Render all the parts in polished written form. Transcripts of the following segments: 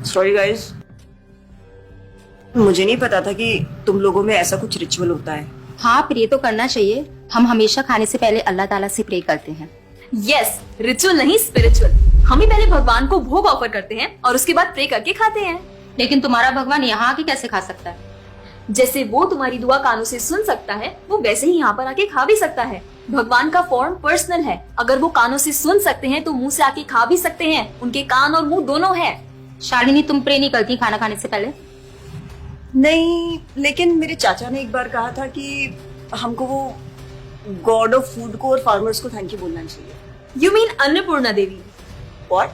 Sorry guys, मुझे नहीं पता था कि तुम लोगों में ऐसा कुछ रिचुअल होता है। हाँ, प्रे तो करना चाहिए। हम हमेशा खाने से पहले अल्लाह ताला से प्रे करते हैं। यस, रिचुअल नहीं स्पिरिचुअल। हम ही पहले भगवान को भोग ऑफर करते हैं और उसके बाद प्रे करके खाते हैं। लेकिन तुम्हारा भगवान यहाँ आके कैसे खा सकता है? जैसे वो तुम्हारी दुआ कानों से सुन सकता है, वो वैसे ही यहाँ पर आके खा भी सकता है। भगवान का फॉर्म पर्सनल है। अगर वो कानों से सुन सकते हैं तो मुंह से आके खा भी सकते हैं। उनके कान और मुंह दोनों है। शालिनी, तुम प्रे नहीं करती खाना खाने से पहले? नहीं, लेकिन मेरे चाचा ने एक बार कहा था कि हमको वो गॉड ऑफ फूड को और फार्मर्स को थैंक यू बोलना चाहिए। You mean Annapurna Devi? What?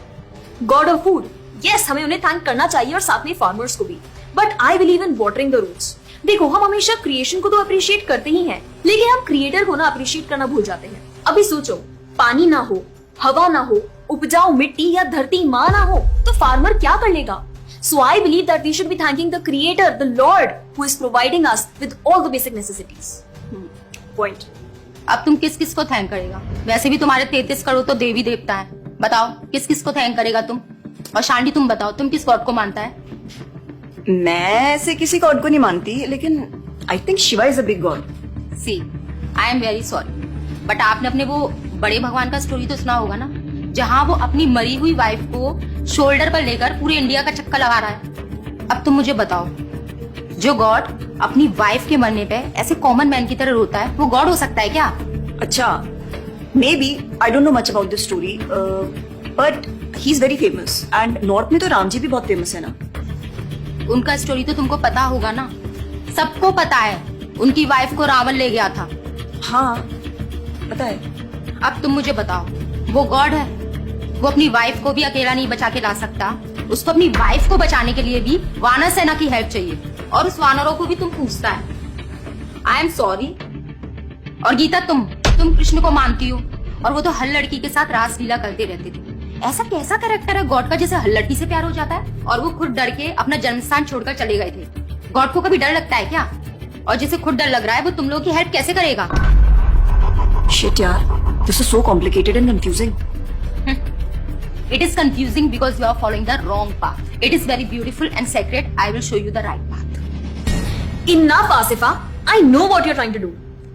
God of food. Yes, हमें उन्हें थैंक करना चाहिए और साथ में फार्मर्स को भी। But I believe in watering the roots. देखो, हम हमेशा क्रिएशन को तो अप्रिशिएट करते ही हैं, लेकिन हम क्रिएटर को ना अप्रिशिएट करना भूल जाते हैं। अभी सोचो, पानी ना हो, हवा ना हो, उपजाऊ मिट्टी या धरती माँ ना हो, तो फार्मर क्या कर लेगा? So I believe that we should be thanking the Creator, the Lord, who is providing us with all the basic necessities. Point. अब तुम किस किस को थैंक करेगा? वैसे भी तुम्हारे 33 करोड़ तो देवी देवता है। बताओ, किस किस को थैंक करेगा तुम? और शांति, तुम बताओ, तुम किस गॉड को मानता है? मैं ऐसे किसी गॉड को नहीं मानती, लेकिन I think Shiva is a big god. See, I am very sorry, but आपने अपने वो बड़े भगवान का स्टोरी तो सुना होगा ना, जहाँ वो अपनी मरी हुई वाइफ को शोल्डर पर लेकर पूरे इंडिया का चक्कर लगा रहा है। अब तुम मुझे बताओ, जो गॉड अपनी वाइफ के मरने पे ऐसे कॉमन मैन की तरह रोता है, वो गॉड हो सकता है क्या? अच्छा, may be, I don't know much about this story, but he is very famous and north में तो राम जी भी बहुत फेमस है ना। उनका स्टोरी तो तुमको पता होगा ना, सबको पता है। उनकी वाइफ को रावण ले गया था। हाँ, पता है। अब तुम मुझे बताओ, वो गॉड है? वो अपनी वाइफ को भी अकेला नहीं बचा के ला सकता। उसको अपनी वाइफ को बचाने के लिए भी वानर सेना की हेल्प चाहिए, और उस वानरों को भी तुम पूछता है। I am sorry. और गीता, तुम कृष्ण को मानती हो, और वो तो हर लड़की के साथ रासलीला करते रहते थे। ऐसा कैसा कैरेक्टर है गॉड का जिसे हर लड़की से प्यार हो जाता है? और वो खुद डर के अपना जन्मस्थान छोड़कर चले गए थे। गॉड को कभी डर लगता है क्या? और जिसे खुद डर लग रहा है, वो तुम लोगों की हेल्प कैसे करेगा? शिट यार, this is so complicated and confusing. It is confusing because you are following the wrong path. It is very beautiful and sacred. I will show you the right path. Enough, Asifa. I know what you're trying to do.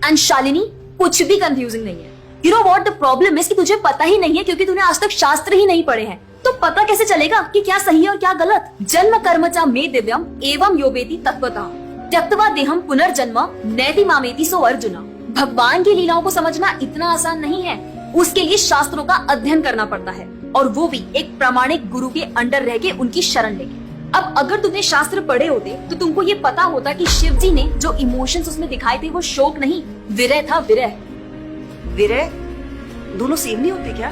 And Shalini, कुछ भी confusing नहीं है। You know what the problem is कि तुझे पता ही नहीं है, क्योंकि तूने आज तक शास्त्र ही नहीं पढ़े हैं। तो पता कैसे चलेगा कि क्या सही है और क्या गलत? जन्म कर्म च मे दिव्यम एवं योवेति तत्वतः त्यक्त्वा देहम पुनर्जन्म नैति मामेति सो अर्जुना। भगवान की लीलाओं को समझना इतना आसान नहीं है। उसके लिए शास्त्रों का अध्ययन करना पड़ता है, और वो भी एक प्रामाणिक गुरु के अंडर रह के उनकी शरण लेके। अब अगर तुमने शास्त्र पढ़े होते तो तुमको ये पता होता कि शिव जी ने जो इमोशंस उसमें दिखाए थे वो शोक नहीं, विरह था। विरह विरह दोनों सेम नहीं होते क्या?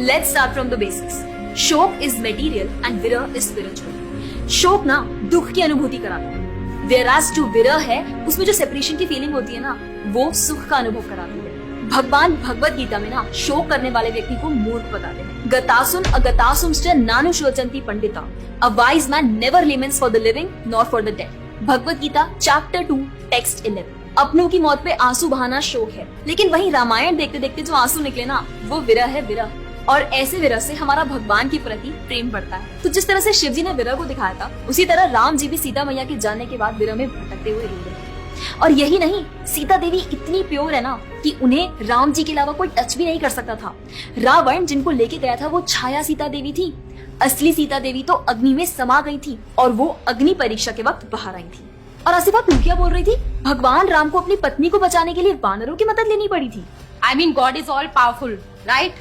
Let's start from the basics. शोक इज मटेरियल एंड विरह इज स्पिरिचुअल। शोक ना दुख की अनुभूति कराता है, whereas जो विरह है उसमें जो सेपरेशन की फीलिंग होती है ना, वो सुख का अनुभव कराती है। भगवान भगवत गीता में ना शोक करने वाले व्यक्ति को मूर्ख बताते हैं। गतासुम अगतासुमश्च नानुशोचन्ति Pandita. A wise man never laments for the living nor for the dead. Bhagavad Gita chapter 2 text 11। अपनों की मौत पे आंसू बहाना शोक है, लेकिन वही रामायण देखते देखते जो आंसू निकले ना, वो विरह है, विरह। और ऐसे विरह से हमारा भगवान के प्रति प्रेम बढ़ता है। तो जिस तरह से शिव जी ने विरह को दिखाया था, उसी तरह राम जी भी सीता मैया के जाने के बाद विरह में भटकते हुए रो रहे हैं। और यही नहीं, सीता देवी इतनी प्योर है ना कि उन्हें राम जी के अलावा कोई टच भी नहीं कर सकता था। रावण जिनको लेके गया था वो छाया सीता देवी थी। असली सीता देवी तो अग्नि में समा गई थी, और वो अग्नि परीक्षा के वक्त बाहर आई थी। और आसिफा, तू क्या बोल रही थी? भगवान राम को अपनी पत्नी को बचाने के लिए वानरों की मदद लेनी पड़ी थी। I mean, God is all powerful, right?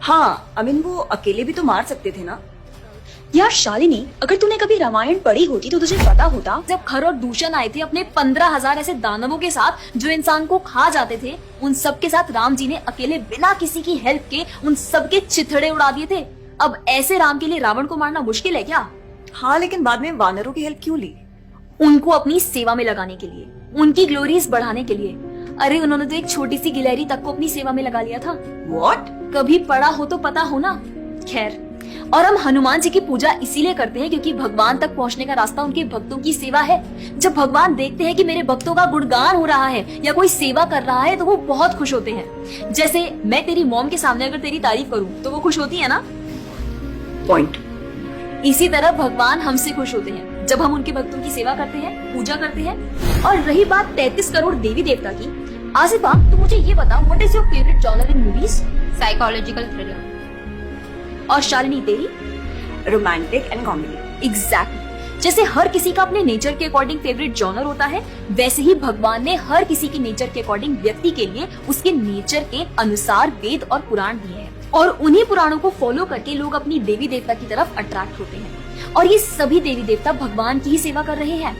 हाँ, I mean, वो अकेले भी तो मार सकते थे ना। यार शालिनी, अगर तूने कभी रामायण पढ़ी होती तो तुझे पता होता, जब खर और दूषण आए थे अपने 15,000 ऐसे दानवों के साथ जो इंसान को खा जाते थे, उन सब के साथ राम जी ने अकेले बिना किसी की हेल्प के उन सबके चिथड़े उड़ा दिए थे। अब ऐसे राम के लिए रावण को मारना मुश्किल है क्या? हाँ, लेकिन बाद में वानरों की हेल्प क्यों ली? उनको अपनी सेवा में लगाने के लिए, उनकी ग्लोरीज बढ़ाने के लिए। अरे उन्होंने तो एक छोटी सी गिलहरी तक को अपनी सेवा में लगा लिया था। What? कभी पढ़ा हो तो पता हो ना। खैर, और हम हनुमान जी की पूजा इसीलिए करते हैं क्योंकि भगवान तक पहुंचने का रास्ता उनके भक्तों की सेवा है। जब भगवान देखते हैं कि मेरे भक्तों का गुणगान हो रहा है या कोई सेवा कर रहा है तो वो बहुत खुश होते हैं। जैसे मैं तेरी मॉम के सामने अगर तेरी तारीफ करूं तो वो खुश होती है ना। पॉइंट। इसी तरह भगवान हमसे खुश होते हैं जब हम उनके भक्तों की सेवा करते हैं, पूजा करते हैं। और रही बात 33 करोड़ देवी देवता की, आसिफा तो मुझे ये बता, what is your favourite genre in movies? Psychological thriller. और शालिनी तेरी? Romantic and comedy. एग्जैक्टली। जैसे हर किसी का अपने नेचर के अकॉर्डिंग फेवरेट जॉनर होता है, वैसे ही भगवान ने हर किसी की नेचर के अकॉर्डिंग व्यक्ति के लिए उसके नेचर के अनुसार वेद और पुराण दिए हैं। और उन्हीं पुराणों को फॉलो करके लोग अपनी देवी देवता की तरफ अट्रैक्ट होते हैं। और ये सभी देवी देवता भगवान की ही सेवा कर रहे हैं।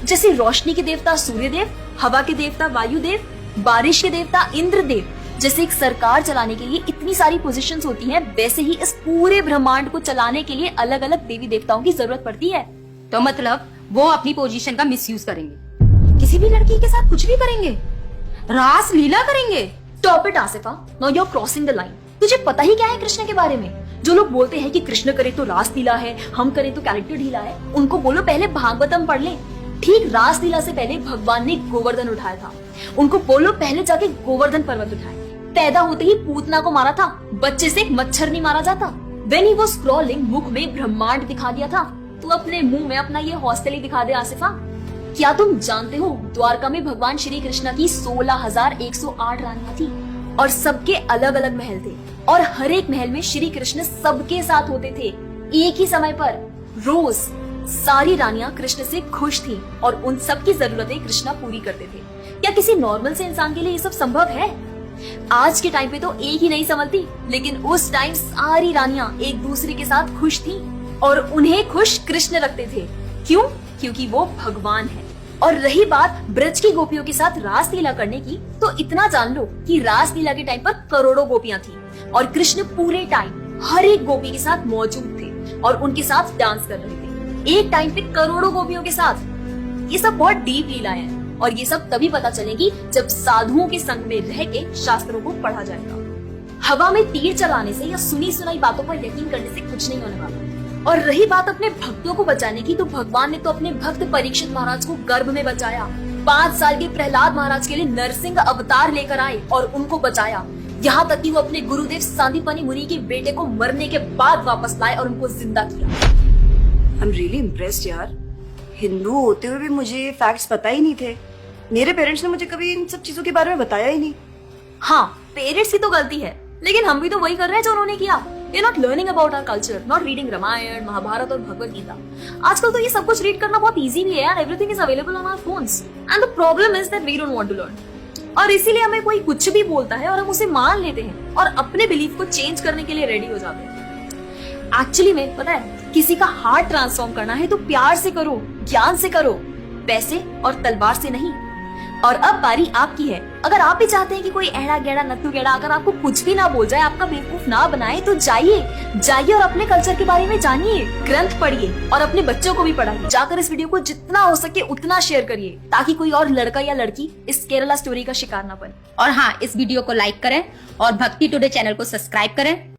जैसे रोशनी के देवता सूर्यदेव, हवा के देवता वायुदेव, बारिश के देवता इंद्रदेव। जैसे एक सरकार चलाने के लिए इतनी सारी पोजीशंस होती हैं, वैसे ही इस पूरे ब्रह्मांड को चलाने के लिए अलग अलग देवी देवताओं की जरूरत पड़ती है। तो मतलब वो अपनी पोजीशन का मिसयूज करेंगे, किसी भी लड़की के साथ कुछ भी करेंगे, रास लीला करेंगे। Stop it Asifa, now you are crossing the line. तुझे पता ही क्या है कृष्ण के बारे में? जो लोग बोलते हैं कि कृष्ण करे तो रास लीला है, हम करें तो कैरेक्टर ढीला है, उनको बोलो पहले भागवतम पढ़ ले। ठीक रास लीला से पहले भगवान ने गोवर्धन उठाया था। उनको बोलो पहले जाके गोवर्धन पर्वत उठाए। पैदा होते ही पूतना को मारा था, बच्चे से एक मच्छर नहीं मारा जाता। When he was crawling, मुख में ब्रह्मांड दिखा दिया था। तू अपने मुंह में अपना ये हॉस्टल ही दिखा दे आसिफा। क्या तुम जानते हो द्वारका में भगवान श्री कृष्ण की 16,108 रानियां थी और सबके अलग अलग महल थे। और हर एक महल में श्री कृष्ण सबके साथ होते थे एक ही समय पर। रोज सारी रानियां कृष्ण से खुश थी और उन सब की जरूरतें कृष्णा पूरी करते थे। क्या किसी नॉर्मल से इंसान के लिए ये सब संभव है? आज के टाइम पे तो एक ही नहीं संभलती, लेकिन उस टाइम सारी रानियां एक दूसरे के साथ खुश थी और उन्हें खुश कृष्ण रखते थे। क्यों? क्योंकि वो भगवान है। और रही बात ब्रज की गोपियों के साथ रास लीला करने की, तो इतना जान लो कि रास लीला के टाइम पर करोड़ों गोपियां थी और कृष्ण पूरे टाइम हर एक गोपी के साथ मौजूद थे और उनके साथ डांस कर रहे थे एक टाइम पे करोड़ों गोपियों के साथ। ये सब बहुत डीप लीलाएं हैं और ये सब तभी पता चलेगी जब साधुओं के संग में रह के शास्त्रों को पढ़ा जाएगा। हवा में तीर चलाने से या सुनी सुनाई बातों पर यकीन करने से कुछ नहीं होने वाला। और रही बात अपने भक्तों को बचाने की, तो भगवान ने तो अपने भक्त परीक्षित महाराज को गर्भ में बचाया। 5 साल के प्रहलाद महाराज के लिए नरसिंह अवतार लेकर आए और उनको बचाया। यहाँ तक कि वो अपने गुरुदेव सांदीपनी मुनि के बेटे को मरने के बाद वापस लाए और उनको जिंदा किया। आई एम रियली इम्प्रेस्ड यार। हिंदू होते हुए भी मुझे फैक्ट्स पता ही नहीं थे। मेरे पेरेंट्स ने मुझे कभी इन सब चीजों के बारे में बताया ही नहीं। हाँ, पेरेंट्स की तो गलती है, लेकिन हम भी तो वही कर रहे हैं जो उन्होंने किया। We're not learning about our culture, not reading Ramayan, Mahabharat और भगवत गीता। आजकल तो ये सब कुछ रीड करना बहुत इजी भी है यार। Everything is available on our phones. And the problem is that we don't want to learn. और इसीलिए हमें कोई कुछ भी बोलता है और हम उसे मान लेते हैं और अपने बिलीफ को चेंज करने के लिए रेडी हो जाते हैं। एक्चुअली में पता है, किसी का हार्ट ट्रांसफॉर्म करना है तो प्यार से करो, ज्ञान से करो, पैसे और तलवार से नहीं। और अब बारी आपकी है। अगर आप भी चाहते हैं कि कोई एड़ा गेड़ा नत्थु गेड़ा अगर आपको कुछ भी ना बोल जाए, आपका बेवकूफ ना बनाए, तो जाइए और अपने कल्चर के बारे में जानिए, ग्रंथ पढ़िए और अपने बच्चों को भी पढ़ाइए। जाकर इस वीडियो को जितना हो सके उतना शेयर करिए ताकि कोई और लड़का या लड़की इस केरला स्टोरी का शिकार ना बने। और हाँ, इस वीडियो को लाइक करें और भक्ति टुडे चैनल को सब्सक्राइब करें।